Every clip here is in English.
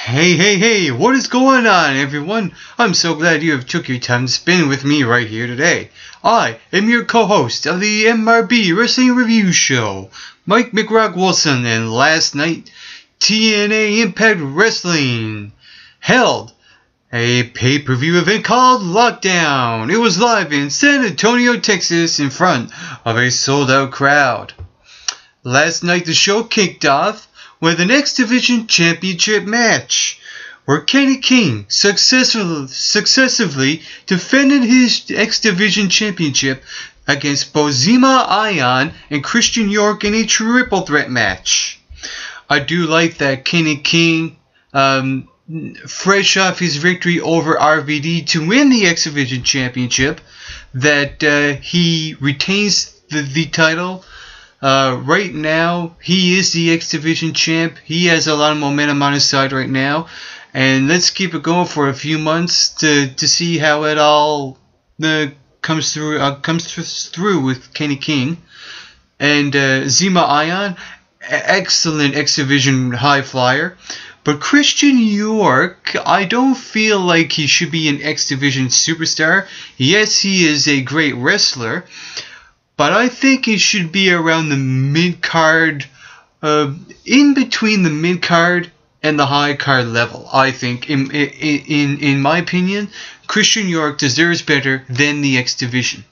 Hey, what is going on, everyone? I'm so glad you have took your time to spend with me right here today. I am your co-host of the MRB Wrestling Review Show, Mike McRock Wilson, and last night, TNA Impact Wrestling held a pay-per-view event called Lockdown. It was live in San Antonio, Texas, in front of a sold-out crowd. Last night, the show kicked off with an X Division Championship match, where Kenny King successively defended his X Division Championship against both Zema Ion and Christian York in a triple threat match. I do like that Kenny King, fresh off his victory over RVD to win the X Division Championship, that he retains the title. Right now, he is the X Division champ. He has a lot of momentum on his side right now. And let's keep it going for a few months to see how it all comes through with Kenny King. And Zema Ion, excellent X Division high flyer. But Christian York, I don't feel like he should be an X Division superstar. Yes, he is a great wrestler, but I think it should be around the mid-card, in between the mid-card and the high-card level. I think, in my opinion, Christian York deserves better than the X Division.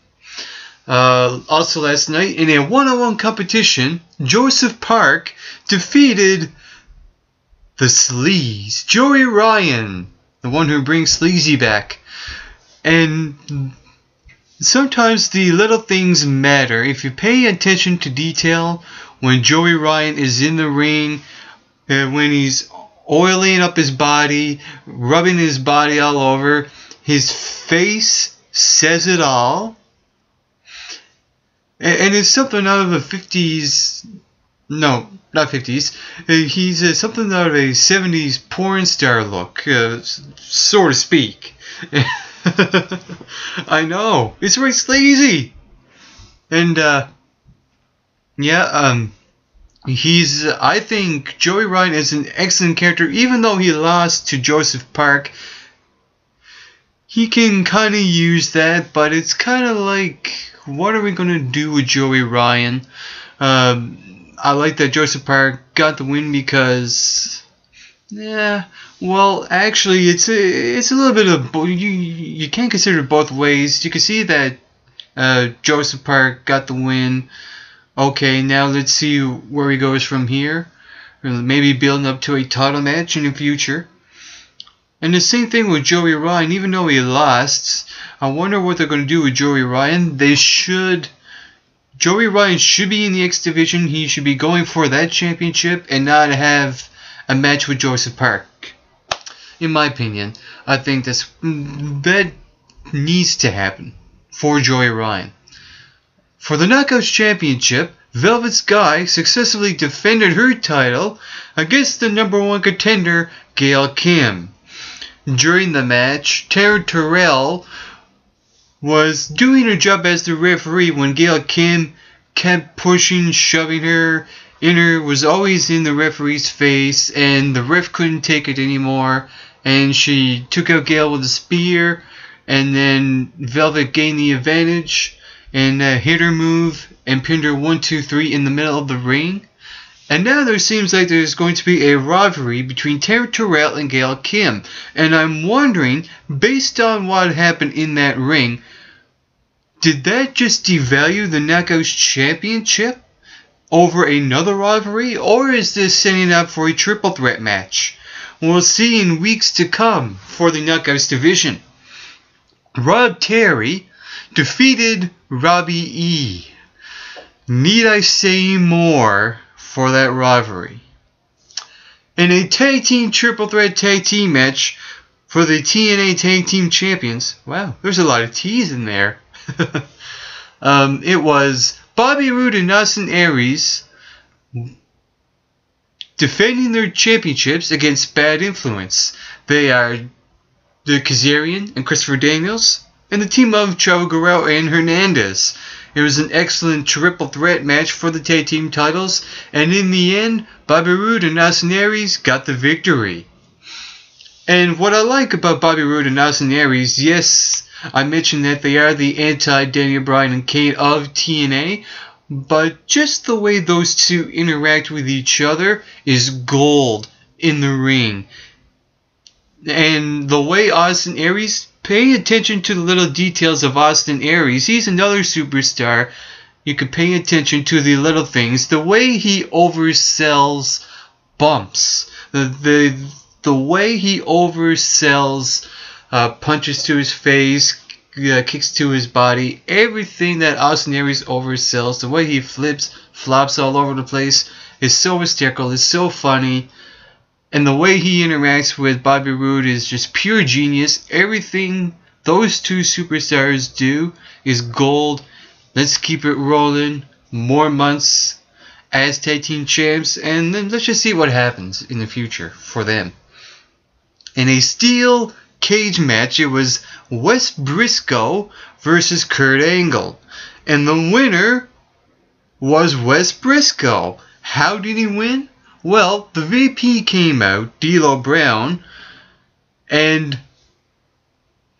Also last night, in a one-on-one competition, Joseph Park defeated the Sleaze, Joey Ryan, the one who brings Sleazy back. And sometimes the little things matter. If you pay attention to detail, when Joey Ryan is in the ring, when he's oiling up his body, rubbing his body all over, his face says it all. And it's something out of the 50s, no, not 50s, he's something out of a 70s porn star look, so to speak. I know, it's very sleazy. And I think Joey Ryan is an excellent character. Even though he lost to Joseph Park, he can kind of use that, but it's kind of like, what are we going to do with Joey Ryan? I like that Joseph Park got the win because, well, actually, it's a little bit of you can't consider it both ways. You can see that Joseph Park got the win. Okay, now let's see where he goes from here. Maybe building up to a title match in the future. And the same thing with Joey Ryan. Even though he lost, I wonder what they're going to do with Joey Ryan. Joey Ryan should be in the X Division. He should be going for that championship and not have a match with Joseph Park. In my opinion, I think that needs to happen for Joey Ryan. For the Knockouts Championship, Velvet Sky successfully defended her title against the #1 contender, Gail Kim. During the match, Tara Terrell was doing her job as the referee when Gail Kim kept pushing, shoving her. Was always in the referee's face, and the ref couldn't take it anymore, and she took out Gail with a spear, and then Velvet gained the advantage and hit her move and pinned her 1-2-3 in the middle of the ring. And now there seems like there's going to be a rivalry between Tara Terrell and Gail Kim. And I'm wondering, based on what happened in that ring, did that just devalue the Knockouts Championship over another rivalry? Or is this setting up for a triple threat match? We'll see in weeks to come for the Knockouts division. Rob Terry defeated Robbie E. Need I say more for that rivalry? In a tag team triple threat tag team match for the TNA Tag Team Champions. Wow, there's a lot of T's in there. It was Bobby Roode and Austin Aries defending their championships against Bad Influence. They are the Kazarian and Christopher Daniels, and the team of Chavo Guerrero and Hernandez. It was an excellent triple threat match for the tag team titles, and in the end, Bobby Roode and Austin Aries got the victory. And what I like about Bobby Roode and Austin Aries, yes, I mentioned that they are the anti-Daniel Bryan and Kane of TNA, but just the way those two interact with each other is gold in the ring. And the way Austin Aries, pay attention to the little details of Austin Aries. He's another superstar. You can pay attention to the little things. The way he oversells bumps. The way he oversells punches to his face, kicks to his body. Everything that Austin Aries oversells. The way he flops all over the place is so hysterical. It's so funny. And the way he interacts with Bobby Roode is just pure genius. Everything those two superstars do is gold. Let's keep it rolling. More months as tag team champs. And then let's just see what happens in the future for them. In a steel cage match, it was Wes Briscoe versus Kurt Angle. And the winner was Wes Briscoe. How did he win? Well, the VP came out, D'Lo Brown, and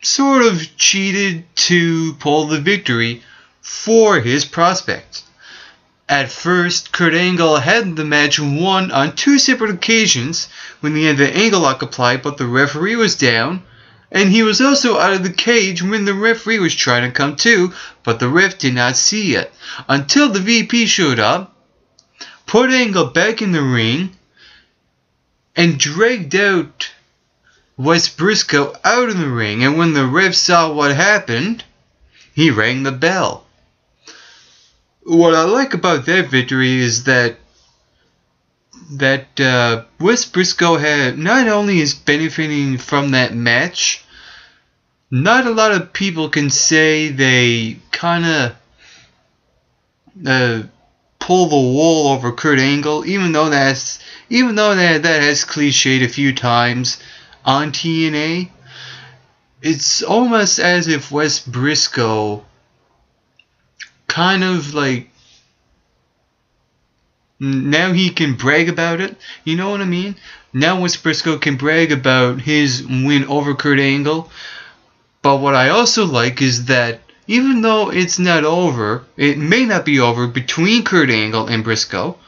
sort of cheated to pull the victory for his prospect. At first, Kurt Angle had the match won on two separate occasions when he had the angle lock applied, but the referee was down, and he was also out of the cage when the referee was trying to come to, but the ref did not see it. Until the VP showed up, put Angle back in the ring, and dragged out Wes Briscoe out of the ring. And when the ref saw what happened, he rang the bell. What I like about that victory is that Wes Briscoe had not only is benefiting from that match. Not a lot of people can say they kind of pull the wool over Kurt Angle, even though that has cliched a few times on TNA. It's almost as if Wes Briscoe kind of like now he can brag about it. You know what I mean? Now Wes Briscoe can brag about his win over Kurt Angle. But what I also like is that even though it's not over, it may not be over between Kurt Angle and Briscoe,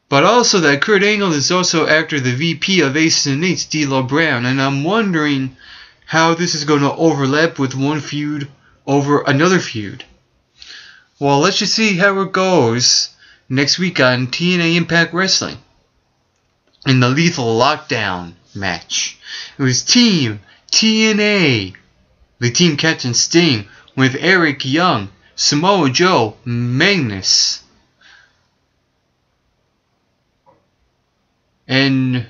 but also that Kurt Angle is also after the VP of Aces and Eights, D'Lo Brown, and I'm wondering how this is going to overlap with one feud over another feud. Well, let's just see how it goes next week on TNA Impact Wrestling in the Lethal Lockdown match. It was Team TNA, the team captain Sting with Eric Young, Samoa Joe, Magnus, and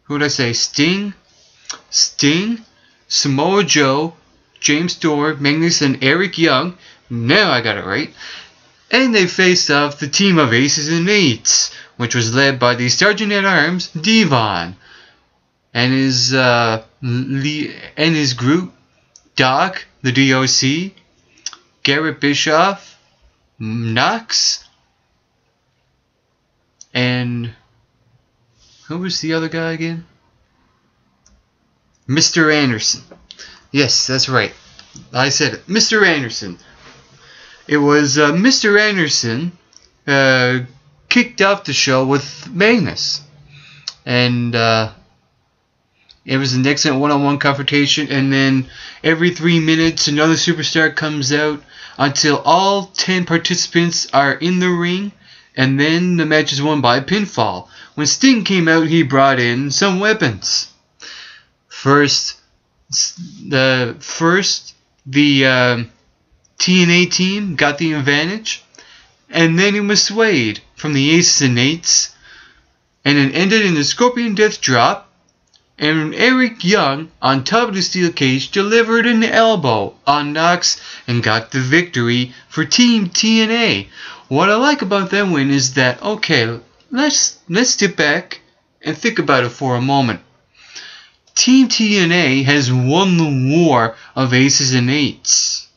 who did I say? Sting, Samoa Joe, James Storr, Magnus, and Eric Young. Now I got it right. And they faced off the team of Aces and Eights, which was led by the Sergeant at Arms, Devon, and his group, Doc, the DOC, Garrett Bischoff, Knox, and who was the other guy again? Mr. Anderson. Yes, that's right. I said it. Mr. Anderson. It was Mr. Anderson kicked off the show with Magnus. And it was an excellent one-on-one confrontation. And then every 3 minutes, another superstar comes out until all 10 participants are in the ring. And then the match is won by pinfall. When Sting came out, he brought in some weapons. First, the TNA team got the advantage, and then it was swayed from the Aces and Eights, and it ended in a Scorpion Death Drop, and Eric Young, on top of the steel cage, delivered an elbow on Knox and got the victory for Team TNA. What I like about that win is that, okay, let's step back and think about it for a moment. Team TNA has won the war of Aces and Eights.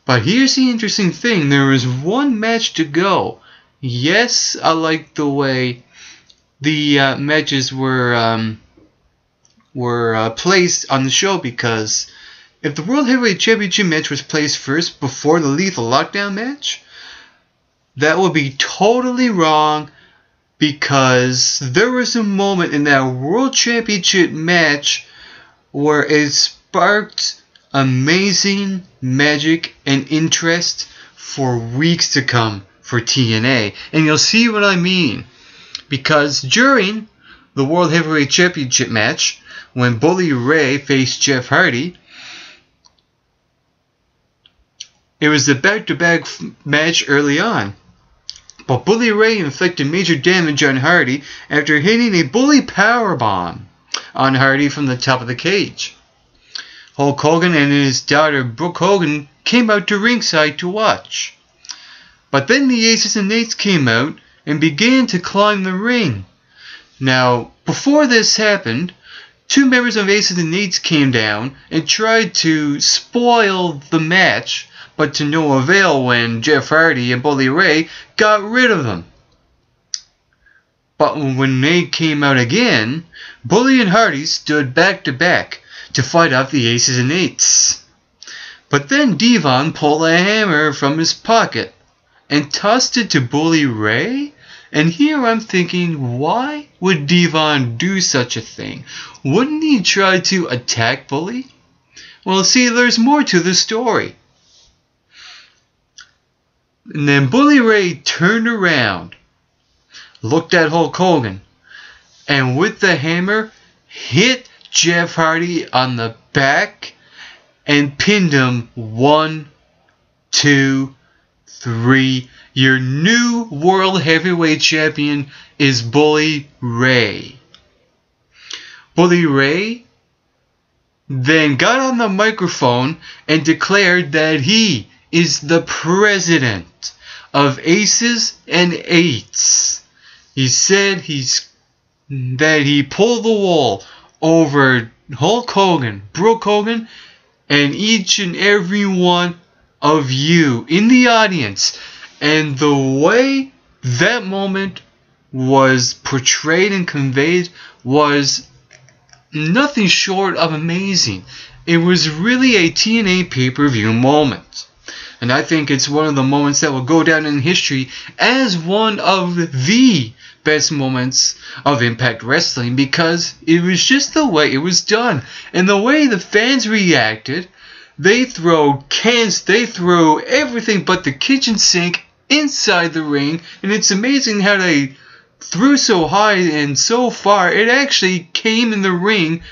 But here's the interesting thing. There is one match to go. Yes, I like the way the matches were placed on the show, because if the World Heavyweight Championship match was placed first before the Lethal Lockdown match, that would be totally wrong, because there was a moment in that World Championship match where it sparked amazing magic and interest for weeks to come for TNA. And you'll see what I mean, because during the World Heavyweight Championship match, when Bully Ray faced Jeff Hardy, it was a back-to-back match early on. But Bully Ray inflicted major damage on Hardy after hitting a bully powerbomb on Hardy from the top of the cage. Hulk Hogan and his daughter Brooke Hogan came out to ringside to watch. But then the Aces and Eights came out and began to climb the ring. Now, before this happened, two members of Aces and Eights came down and tried to spoil the match, but to no avail when Jeff Hardy and Bully Ray got rid of them. But when they came out again, Bully and Hardy stood back to back to fight off the Aces and Eights. But then Devon pulled a hammer from his pocket and tossed it to Bully Ray. And here I'm thinking, why would Devon do such a thing? Wouldn't he try to attack Bully? Well, see, there's more to the story. And then Bully Ray turned around, looked at Hulk Hogan, and with the hammer hit Jeff Hardy on the back and pinned him 1, 2, 3. Your new World Heavyweight Champion is Bully Ray. Bully Ray then got on the microphone and declared that he is the president of Aces and Eights. He said that he pulled the wool over Hulk Hogan, Brooke Hogan, and each and every one of you in the audience. And the way that moment was portrayed and conveyed was nothing short of amazing. It was really a TNA pay-per-view moment. And I think it's one of the moments that will go down in history as one of the best moments of Impact Wrestling, because it was just the way it was done. And the way the fans reacted, they throw cans, they throw everything but the kitchen sink inside the ring. And it's amazing how they threw so high and so far, it actually came in the ring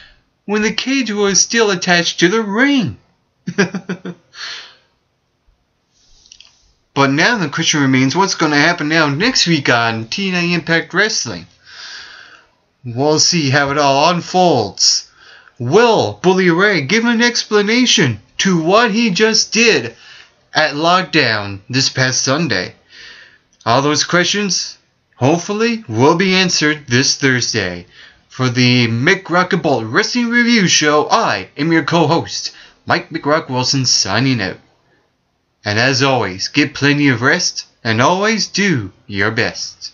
when the cage was still attached to the ring. But now the question remains, what's going to happen now next week on TNA Impact Wrestling? We'll see how it all unfolds. Will Bully Ray give an explanation to what he just did at Lockdown this past Sunday? All those questions, hopefully, will be answered this Thursday. For the Mick Rock'n'Bolt Wrestling Review Show, I am your co-host, Mike McRock Wilson, signing out. And as always, get plenty of rest, and always do your best.